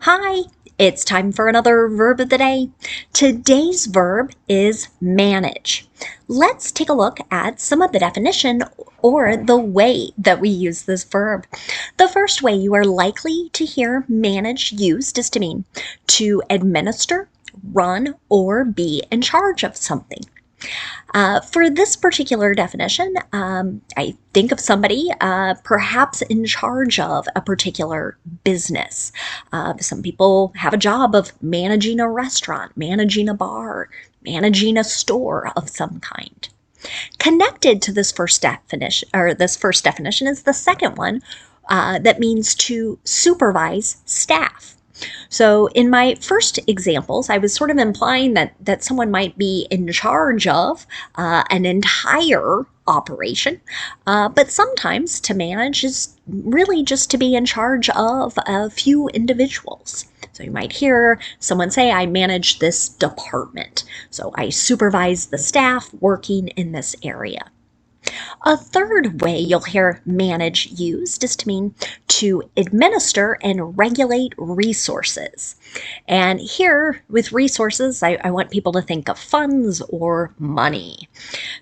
Hi, it's time for another verb of the day. Today's verb is manage. Let's take a look at some of the definition or the way that we use this verb. The first way you are likely to hear manage used is to mean to administer, run, or be in charge of something. For this particular definition, I think of somebody perhaps in charge of a particular business. Some people have a job of managing a restaurant, managing a bar, managing a store of some kind. Connected to this first definition, is the second one that means to supervise staff. So in my first examples, I was sort of implying that someone might be in charge of an entire operation, but sometimes to manage is really just to be in charge of a few individuals. So you might hear someone say, I manage this department. So I supervise the staff working in this area. A third way you'll hear manage used is to mean to administer and regulate resources. And here with resources, I want people to think of funds or money.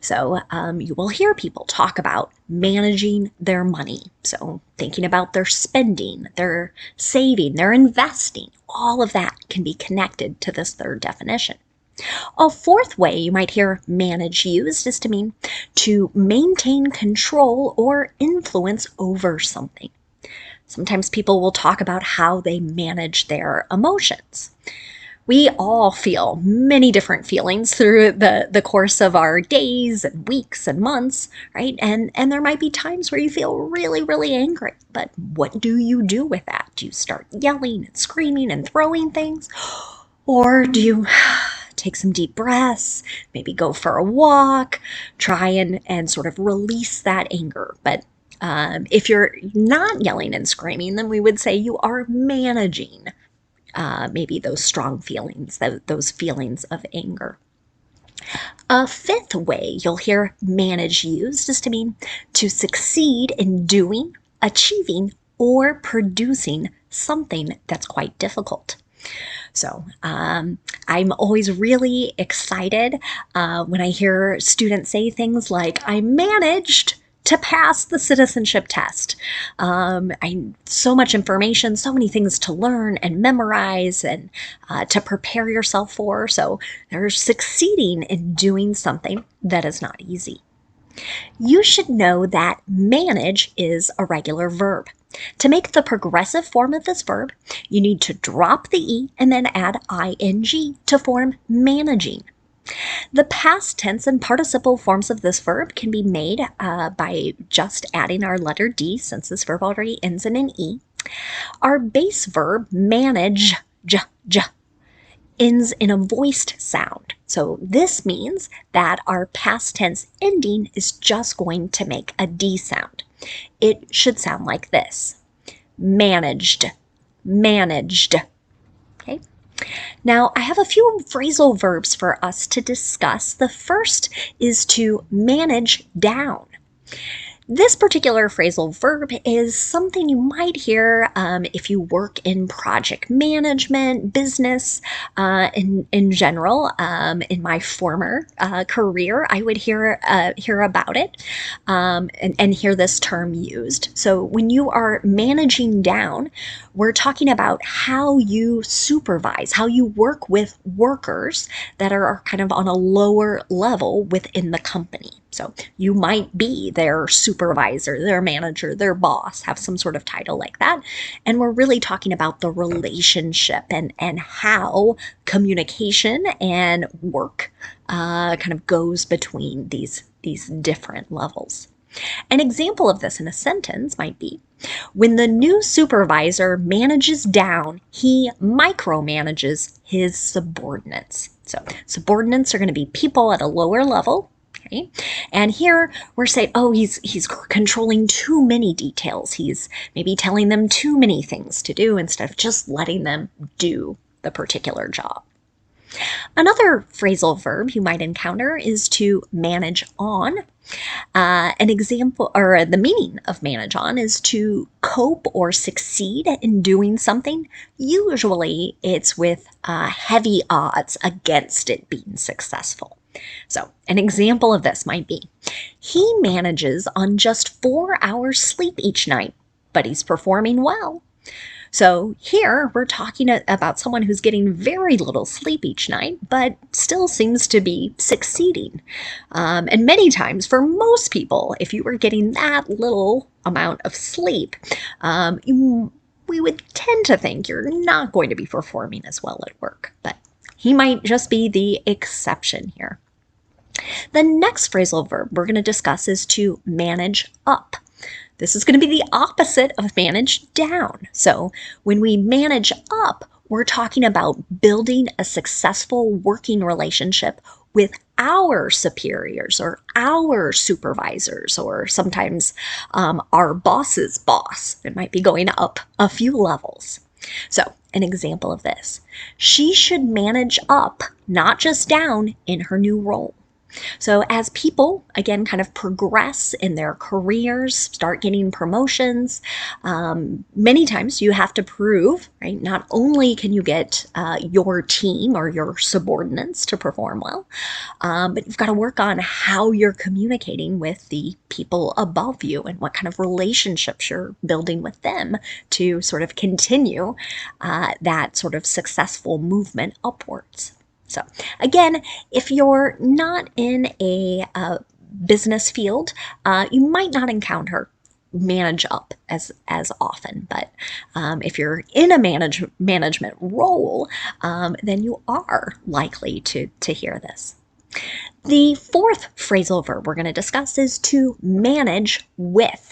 So you will hear people talk about managing their money. So thinking about their spending, their saving, their investing, all of that can be connected to this third definition. A fourth way you might hear manage used is to mean to maintain control or influence over something. Sometimes people will talk about how they manage their emotions. We all feel many different feelings through the course of our days and weeks and months, right? And there might be times where you feel really, really angry. But what do you do with that? Do you start yelling and screaming and throwing things? Or do you take some deep breaths, maybe go for a walk, try and sort of release that anger? But if you're not yelling and screaming, then we would say you are managing maybe those strong feelings, those feelings of anger. A fifth way you'll hear manage used is to mean to succeed in doing, achieving, or producing something that's quite difficult. So I'm always really excited when I hear students say things like, I managed to pass the citizenship test. So much information, so many things to learn and memorize and to prepare yourself for. So they're succeeding in doing something that is not easy. You should know that manage is a regular verb. To make the progressive form of this verb, you need to drop the E and then add ing to form managing. The past tense and participle forms of this verb can be made by just adding our letter D, since this verb already ends in an E. Our base verb, manage, ends in a voiced sound. So this means that our past tense ending is just going to make a D sound. It should sound like this: managed, managed. Okay. Now, I have a few phrasal verbs for us to discuss. The first is to manage down. This particular phrasal verb is something you might hear if you work in project management, business in general. In my former career, I would hear about it and hear this term used. So when you are managing down, we're talking about how you supervise, how you work with workers that are kind of on a lower level within the company. So you might be their supervisor, their manager, their boss, have some sort of title like that. And we're really talking about the relationship and how communication and work kind of goes between these different levels. An example of this in a sentence might be, when the new supervisor manages down, he micromanages his subordinates. So subordinates are going to be people at a lower level. Okay. And here we're saying, oh, he's controlling too many details. He's maybe telling them too many things to do instead of just letting them do the particular job. Another phrasal verb you might encounter is to manage on. An example, or the meaning of manage on, is to cope or succeed in doing something. Usually it's with heavy odds against it being successful. So an example of this might be, he manages on just 4 hours sleep each night, but he's performing well. So here we're talking about someone who's getting very little sleep each night, but still seems to be succeeding. And many times, for most people, if you were getting that little amount of sleep, we would tend to think you're not going to be performing as well at work. But he might just be the exception here. The next phrasal verb we're going to discuss is to manage up. This is going to be the opposite of manage down. So when we manage up, we're talking about building a successful working relationship with our superiors or our supervisors, or sometimes our boss's boss. It might be going up a few levels. So an example of this, she should manage up, not just down, in her new role. So as people, again, kind of progress in their careers, start getting promotions, many times you have to prove, right? Not only can you get your team or your subordinates to perform well, but you've got to work on how you're communicating with the people above you and what kind of relationships you're building with them to sort of continue that sort of successful movement upwards. So again, if you're not in a business field, you might not encounter manage up as often. But if you're in a management role, then you are likely to hear this. The fourth phrasal verb we're going to discuss is to manage with.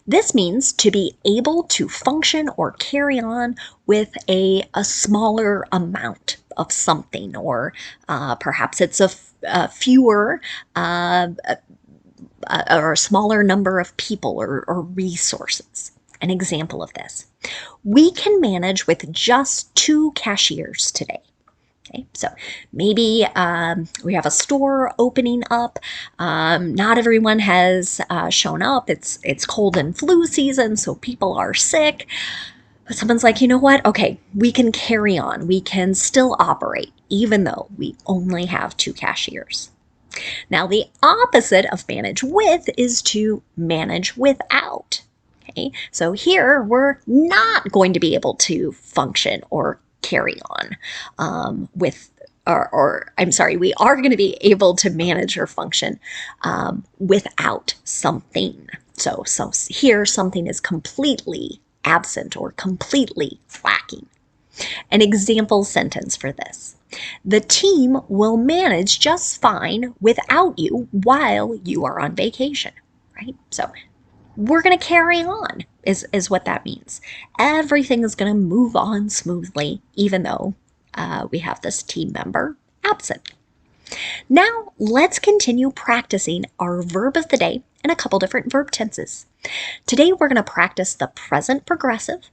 This means to be able to function or carry on with a smaller amount of something, or perhaps it's a fewer or a smaller number of people or resources. An example of this, we can manage with just 2 cashiers today. Okay, so maybe we have a store opening up. Not everyone has shown up. It's cold and flu season, so people are sick. But someone's like, you know what? Okay, we can carry on. We can still operate, even though we only have 2 cashiers. Now, the opposite of manage with is to manage without. Okay, so here we're not going to be able to function or carry on we are going to be able to manage or function without something. So here something is completely absent or completely lacking. An example sentence for this, the team will manage just fine without you while you are on vacation, right? So we're going to carry on is what that means. Everything is going to move on smoothly, even though we have this team member absent. Now let's continue practicing our verb of the day in a couple different verb tenses. Today we're going to practice the present progressive,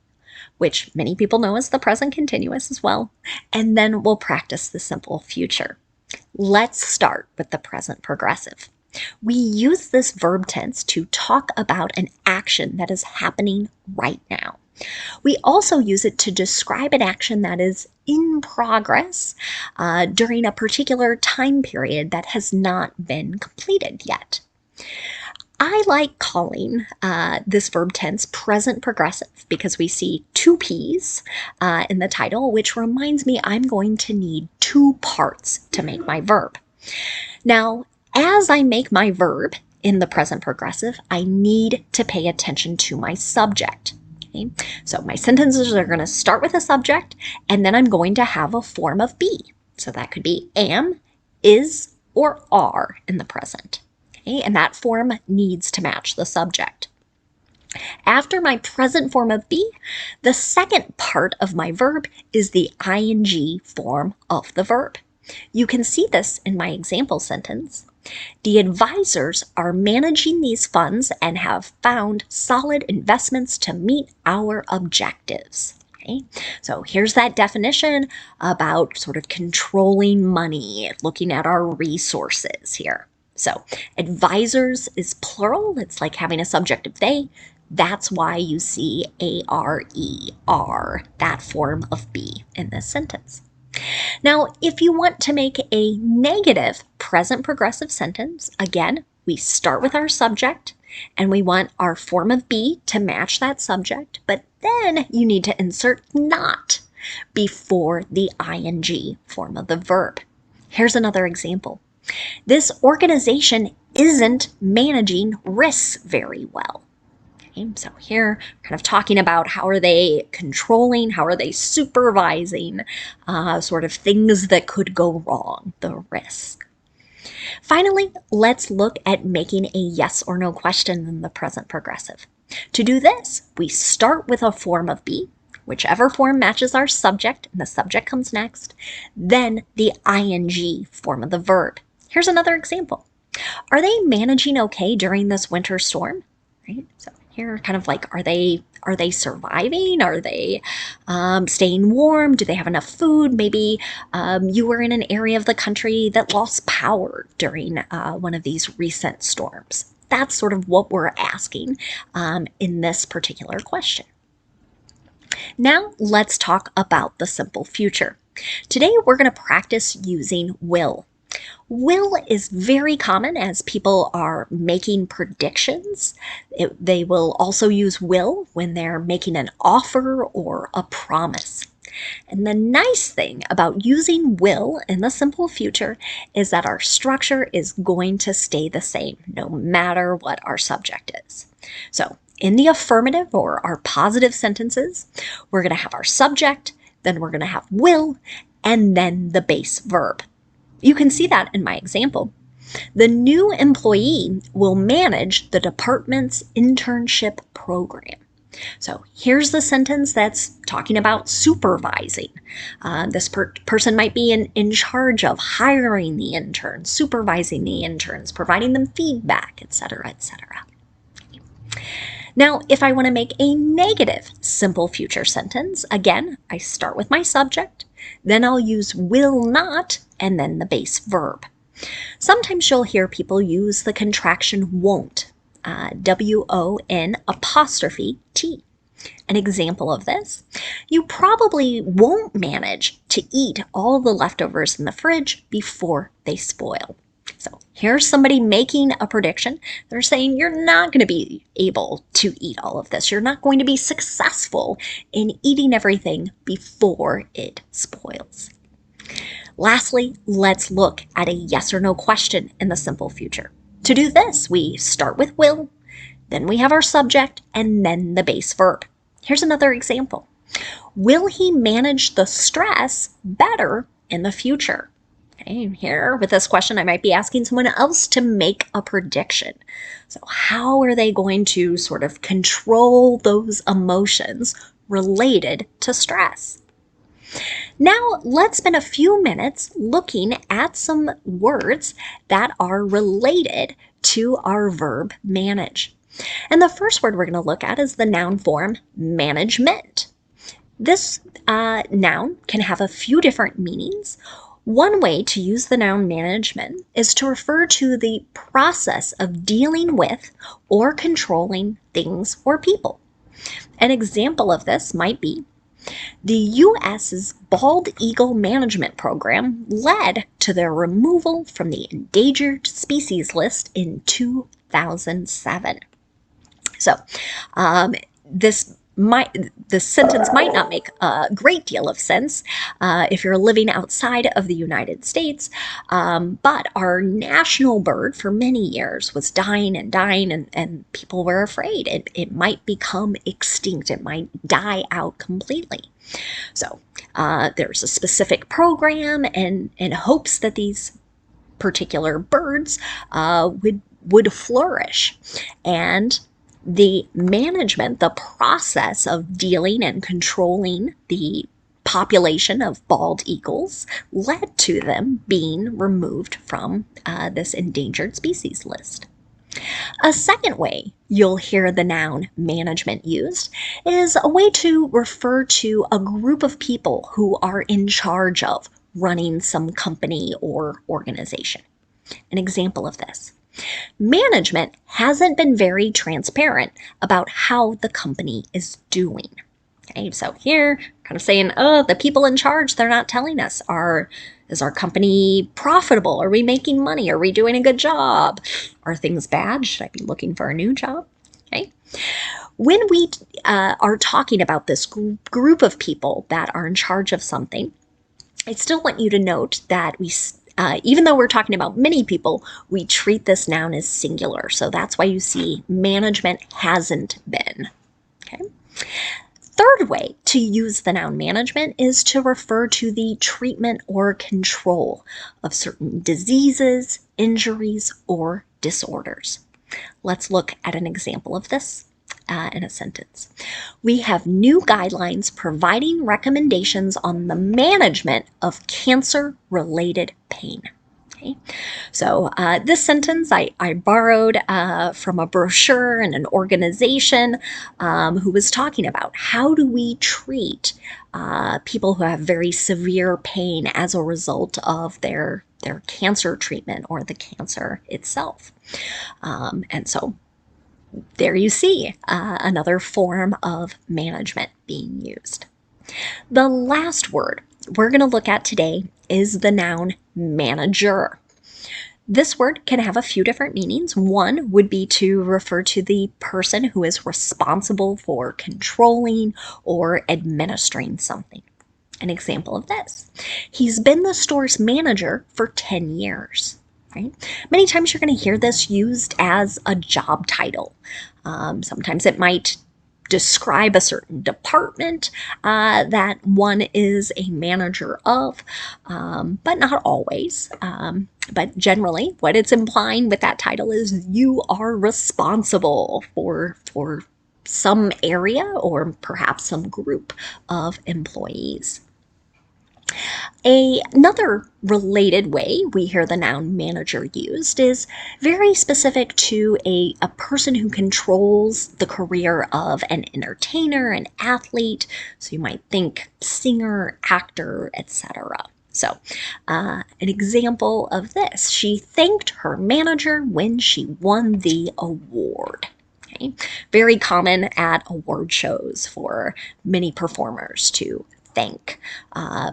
which many people know as the present continuous as well, and then we'll practice the simple future. Let's start with the present progressive. We use this verb tense to talk about an action that is happening right now. We also use it to describe an action that is in progress during a particular time period that has not been completed yet. I like calling this verb tense present progressive because we see 2 P's in the title, which reminds me I'm going to need 2 parts to make my verb. Now, as I make my verb in the present progressive, I need to pay attention to my subject. Okay? So my sentences are going to start with a subject, and then I'm going to have a form of be. So that could be am, is, or are in the present. Okay? And that form needs to match the subject. After my present form of be, the second part of my verb is the ing form of the verb. You can see this in my example sentence. The advisors are managing these funds and have found solid investments to meet our objectives. Okay? So here's that definition about sort of controlling money, looking at our resources here. So advisors is plural. It's like having a subject of they. That's why you see ARER, that form of be in this sentence. Now, if you want to make a negative present progressive sentence, again, we start with our subject and we want our form of be to match that subject, but then you need to insert not before the ing form of the verb. Here's another example. This organization isn't managing risks very well. Okay, so here, kind of talking about how are they controlling, how are they supervising sort of things that could go wrong, the risk. Finally, let's look at making a yes or no question in the present progressive. To do this, we start with a form of be, whichever form matches our subject, and the subject comes next, then the ing form of the verb. Here's another example. Are they managing okay during this winter storm? Right? So here, kind of like, are they surviving? Are they staying warm? Do they have enough food? Maybe you were in an area of the country that lost power during one of these recent storms. That's sort of what we're asking in this particular question. Now let's talk about the simple future. Today we're going to practice using will. Will is very common as people are making predictions. They will also use will when they're making an offer or a promise. And the nice thing about using will in the simple future is that our structure is going to stay the same no matter what our subject is. So in the affirmative or our positive sentences, we're going to have our subject, then we're going to have will, and then the base verb. You can see that in my example. The new employee will manage the department's internship program. So here's the sentence that's talking about supervising. This person might be in charge of hiring the interns, supervising the interns, providing them feedback, etc., etc. Now, if I want to make a negative simple future sentence, again, I start with my subject, then I'll use will not, and then the base verb. Sometimes you'll hear people use the contraction won't, W-O-N apostrophe T. An example of this, you probably won't manage to eat all the leftovers in the fridge before they spoil. So here's somebody making a prediction. They're saying you're not going to be able to eat all of this. You're not going to be successful in eating everything before it spoils. Lastly, let's look at a yes or no question in the simple future. To do this, we start with will, then we have our subject, and then the base verb. Here's another example. Will he manage the stress better in the future? Okay, here with this question, I might be asking someone else to make a prediction. So how are they going to sort of control those emotions related to stress? Now let's spend a few minutes looking at some words that are related to our verb manage. And the first word we're going to look at is the noun form management. This noun can have a few different meanings. One way to use the noun management is to refer to the process of dealing with or controlling things or people. An example of this might be the U.S.'s bald eagle management program led to their removal from the endangered species list in 2007. So this sentence might not make a great deal of sense if you're living outside of the United States, but our national bird for many years was dying and dying, and people were afraid it might become extinct. It might die out completely. So there's a specific program and hopes that these particular birds would flourish. And the management, the process of dealing and controlling the population of bald eagles led to them being removed from this endangered species list. A second way you'll hear the noun management used is a way to refer to a group of people who are in charge of running some company or organization. An example of this: management hasn't been very transparent about how the company is doing. Okay, so here, kind of saying, oh, the people in charge, they're not telling us. Is our company profitable? Are we making money? Are we doing a good job? Are things bad? Should I be looking for a new job? Okay. When we are talking about this group of people that are in charge of something, I still want you to note that even though we're talking about many people, we treat this noun as singular. So that's why you see management hasn't been. Okay. Third way to use the noun management is to refer to the treatment or control of certain diseases, injuries, or disorders. Let's look at an example of this in a sentence. We have new guidelines providing recommendations on the management of cancer-related pain. Okay. So this sentence I borrowed from a brochure and an organization who was talking about how do we treat people who have very severe pain as a result of their cancer treatment or the cancer itself. And so there you see another form of management being used. The last word we're going to look at today is the noun manager. This word can have a few different meanings. One would be to refer to the person who is responsible for controlling or administering something. An example of this: he's been the store's manager for 10 years. Right? Many times you're going to hear this used as a job title. Sometimes it might describe a certain department that one is a manager of, but not always. But generally, what it's implying with that title is you are responsible for some area or perhaps some group of employees. Another related way we hear the noun manager used is very specific to a person who controls the career of an entertainer, an athlete. So you might think singer, actor, etc. So an example of this: she thanked her manager when she won the award. Okay. Very common at award shows for many performers to thank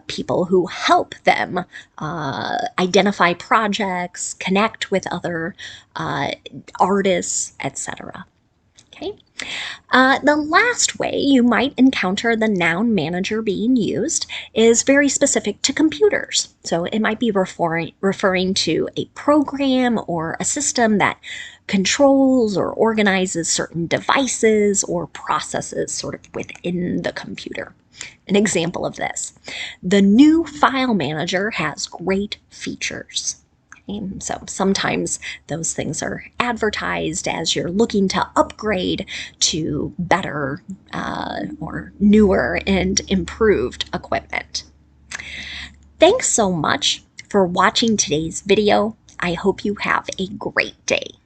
people who help them identify projects, connect with other artists, etc. Okay. The last way you might encounter the noun manager being used is very specific to computers. So it might be referring to a program or a system that controls or organizes certain devices or processes sort of within the computer. An example of this: the new file manager has great features. And so sometimes those things are advertised as you're looking to upgrade to better or newer and improved equipment. Thanks so much for watching today's video. I hope you have a great day.